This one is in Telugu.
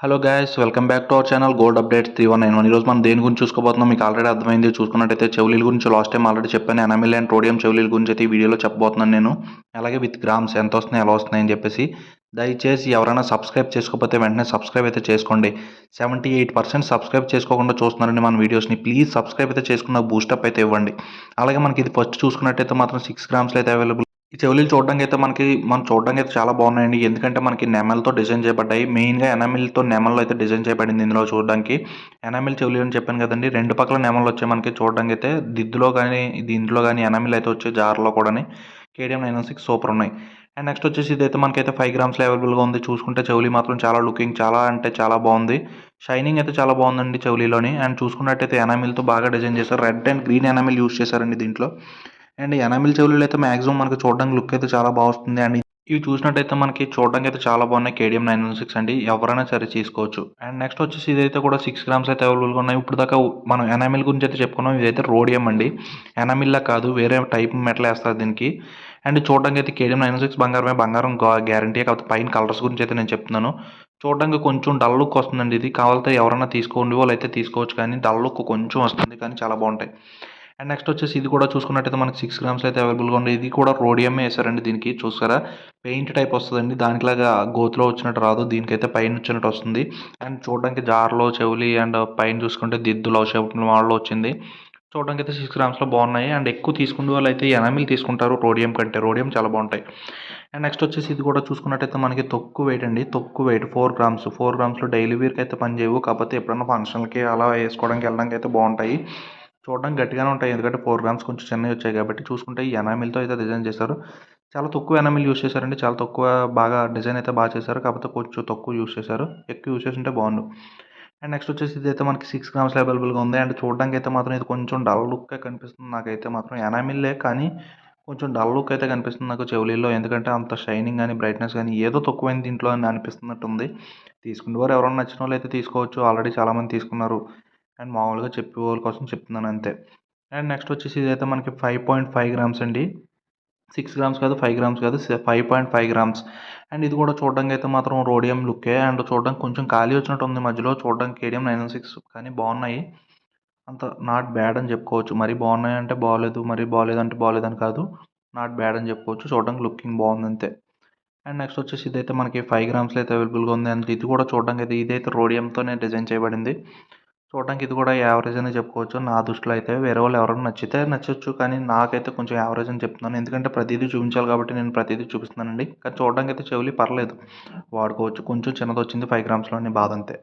Hello guys, welcome back to our channel gold updates 3191. ఈరోజు మనం దేని గురించి చూసుకోబోతున్నాం మీకు ఆల్రెడీ అర్థమైంది. చూసుకున్నట్టయితే చెవులీల గురించి లాస్ట్ టైం ఆల్రెడీ చెప్పాను. ఎనామిల్ అండ్ రోడియం చెవులీల గురించి అయితే ఈ వీడియోలో చెప్పబోతున్నాను నేను. అలాగే విత్ గ్రామ్స్ ఎంత వస్తున్నాయి, ఎలా వస్తున్నాయి అని చెప్పేసి. దయచేసి ఎవరైనా సబ్స్క్రైబ్ చేసుకోకపోతే వెంటనే సబ్స్క్రైబ్ అయితే చేసుకోండి. 78% సబ్స్క్రైబ్ చేసుకోకుండా చూస్తున్నారండి మన వీడియోస్ని. ప్లీజ్ సబ్స్క్రైబ్ అయితే చేసుకున్న బూస్టప్ అయితే ఇవ్వండి. అలాగే మనకి ఇది ఫస్ట్ చూసుకున్నట్టయితే మాత్రం 6 గ్రామ్స్లో అయితే అవైలబుల్. ఈ చెవులీలు చూడడానికి అయితే మనం చూడడానికి అయితే చాలా బాగున్నాయండి. ఎందుకంటే మనకి నెమల్తో డిజైన్ చేయబడ్డాయి. మెయిన్గా ఎనామిల్తో నెమల్లో అయితే డిజైన్ చేయబడింది ఇందులో చూడడానికి. ఎనామిల్ చెవులీలు అని చెప్పాను కదండి, రెండు పక్కల నెమలు వచ్చాయి మనకి చూడడానికి అయితే. దిద్దులో కానీ దీంట్లో కానీ ఎనామిల్ అయితే వచ్చే జార్లో కూడా KTM 916 సూపర్ ఉన్నాయి. అండ్ నెక్స్ట్ వచ్చేసి ఇదైతే మనకైతే 5 గ్రామ్స్లో అవైలబుల్గా ఉంది. చూసుకుంటే చెవులీ మాత్రం చాలా లుకింగ్ చాలా అంటే చాలా బాగుంది. షైనింగ్ అయితే చాలా బాగుందండి చెవులీలోని. అండ్ చూసుకున్నట్టయితే ఎనామిల్తో బాగా డిజైన్ చేశారు. Red and green enamel use చేశారండి దీంట్లో. అండ్ ఎనామిల్ చెవులీలు అయితే మాక్సిమం మనకి చూడడానికి లుక్ అయితే చాలా బాగా వస్తుంది. అండ్ ఇవి చూసినట్టయితే మనకి చూడడానికి అయితే చాలా బాగున్నాయి. KTM 916 అండి, ఎవరైనా సరే తీసుకోవచ్చు. అండ్ నెక్స్ట్ వచ్చేసి ఇదైతే కూడా 6 గ్రామ్స్ అయితే అవైలబుల్గా ఉన్నాయి. ఇప్పుడు దాకా మనం ఎనామిల్ గురించి అయితే చెప్పుకున్నాం. ఇదైతే రోడియం అండి, ఎనామిల్లా కాదు, వేరే టైప్ మెటల్ వేస్తారు దీనికి. అండ్ చూడడానికి అయితే KTM 916 బంగారమే, బంగారం గ్యారంటీ. కాకపోతే పైన కలర్స్ గురించి అయితే నేను చెప్తున్నాను. చూడడానికి కొంచెం డల్ లుక్ వస్తుందండి. ఇది కావాలంటే ఎవరైనా తీసుకోండి వాళ్ళు అయితే తీసుకోవచ్చు, కానీ డల్ లుక్ కొంచెం వస్తుంది, కానీ చాలా బాగుంటాయి. అండ్ నెక్స్ట్ వచ్చేసి ఇది కూడా చూసుకున్నట్టయితే మనకి 6 గ్రామ్స్ అయితే అవైలబుల్గా ఉంది. ఇది కూడా రోడియమే వేసారండి దీనికి. చూసారా, పెయింట్ టైప్ వస్తుందండి, దానిలాగా గోతులో వచ్చినట్టు రాదు, దీనికైతే పైన వచ్చినట్టు వస్తుంది. అండ్ చూడడానికి జార్లో చెవులి అండ్ పైన చూసుకుంటే దిద్దులో షేప్ మోడల్లో వచ్చింది. చూడడానికి అయితే 6 గ్రామ్స్లో బాగున్నాయి. అండ్ ఎక్కువ తీసుకునే వాళ్ళు అయితే ఎనామిల్ తీసుకుంటారు రోడియం కంటే. రోడియం చాలా బాగుంటాయి. అండ్ నెక్స్ట్ వచ్చేసి ఇది కూడా చూసుకున్నట్టయితే మనకి తక్కువ వెయిట్ అండి, తక్కువ వెయిట్ 4 గ్రామ్స్లో డైలీ వేర్కి అయితే పనిచేయవు. కాకపోతే ఎప్పుడైనా ఫంక్షన్లకి అలా వేసుకోవడానికి వెళ్ళడానికి అయితే బాగుంటాయి. చూడడానికి గట్టిగానే ఉంటాయి, ఎందుకంటే 4 గ్రామ్స్ కొంచెం చిన్నవి వచ్చాయి కాబట్టి. చూసుకుంటే ఈ ఎనామిల్తో అయితే డిజైన్ చేశారు. చాలా తక్కువ ఎనామిల్ యూస్ చేశారండి, చాలా తక్కువ. బాగా డిజైన్ అయితే బాగా చేశారు, కాకపోతే కొంచెం తక్కువ యూస్ చేశారు. ఎక్కువ యూస్ చేసి ఉంటే బాగుండు. అండ్ నెక్స్ట్ వచ్చేసి ఇదైతే మనకి 6 గ్రామ్స్లో అవైలబుల్గా ఉంది. అండ్ చూడడానికి అయితే మాత్రం ఇది కొంచెం డల్ లుక్గా కనిపిస్తుంది నాకైతే మాత్రం. ఎనామిల్లే కానీ కొంచెం డల్ లుక్ అయితే కనిపిస్తుంది నాకు చెవులీల్లో. ఎందుకంటే అంత షైనింగ్ కానీ బ్రైట్నెస్ కానీ ఏదో తక్కువైంది దీంట్లో అని అనిపిస్తున్నట్టుంది. తీసుకునేవారు ఎవరైనా నచ్చిన వాళ్ళు అయితే తీసుకోవచ్చు, ఆల్రెడీ చాలామంది తీసుకున్నారు. అండ్ మామూలుగా చెప్పే వాళ్ళ కోసం చెప్తున్నాను అంతే. అండ్ నెక్స్ట్ వచ్చేసి ఇదైతే మనకి 5.5 గ్రామ్స్ అండి. 6 గ్రామ్స్ కాదు, 5 గ్రామ్స్ కాదు, 5.5 గ్రామ్స్. అండ్ ఇది కూడా చూడడానికి అయితే మాత్రం రోడియం లుక్కే. అండ్ చూడడానికి కొంచెం ఖాళీ వచ్చినట్టు ఉంది మధ్యలో. చూడడానికి KTM 916 కానీ బాగున్నాయి. అంత నాట్ బ్యాడ్ అని చెప్పుకోవచ్చు. మరీ బాగున్నాయి అంటే బాగలేదు, మరీ బాగలేదు అంటే బాగలేదని కాదు, నాట్ బ్యాడ్ అని చెప్పుకోవచ్చు. చూడడానికి లుకింగ్ బాగుంది అంతే. అండ్ నెక్స్ట్ వచ్చేసి ఇదైతే మనకి 5 గ్రామ్స్లో అయితే అవైలబుల్గా ఉంది. అండ్ ఇది కూడా చూడడానికి అయితే ఇదైతే రోడియంతోనే డిజైన్ చేయబడింది. చూడడానికి ఇది కూడా యావరేజ్ అనే చెప్పుకోవచ్చు నా దృష్టిలో అయితే. వేరే వాళ్ళు ఎవరైనా నచ్చితే నచ్చొచ్చు, కానీ నాకైతే కొంచెం యావరేజ్ అని చెప్తున్నాను. ఎందుకంటే ప్రతిదీ చూపించాలి కాబట్టి నేను ప్రతిదీ చూపిస్తున్నానండి. కానీ చూడడానికి అయితే చెవులి పర్లేదు, వాడుకోవచ్చు. కొంచెం చిన్నది వచ్చింది 5 గ్రామ్స్లోని, బాధ అంతే.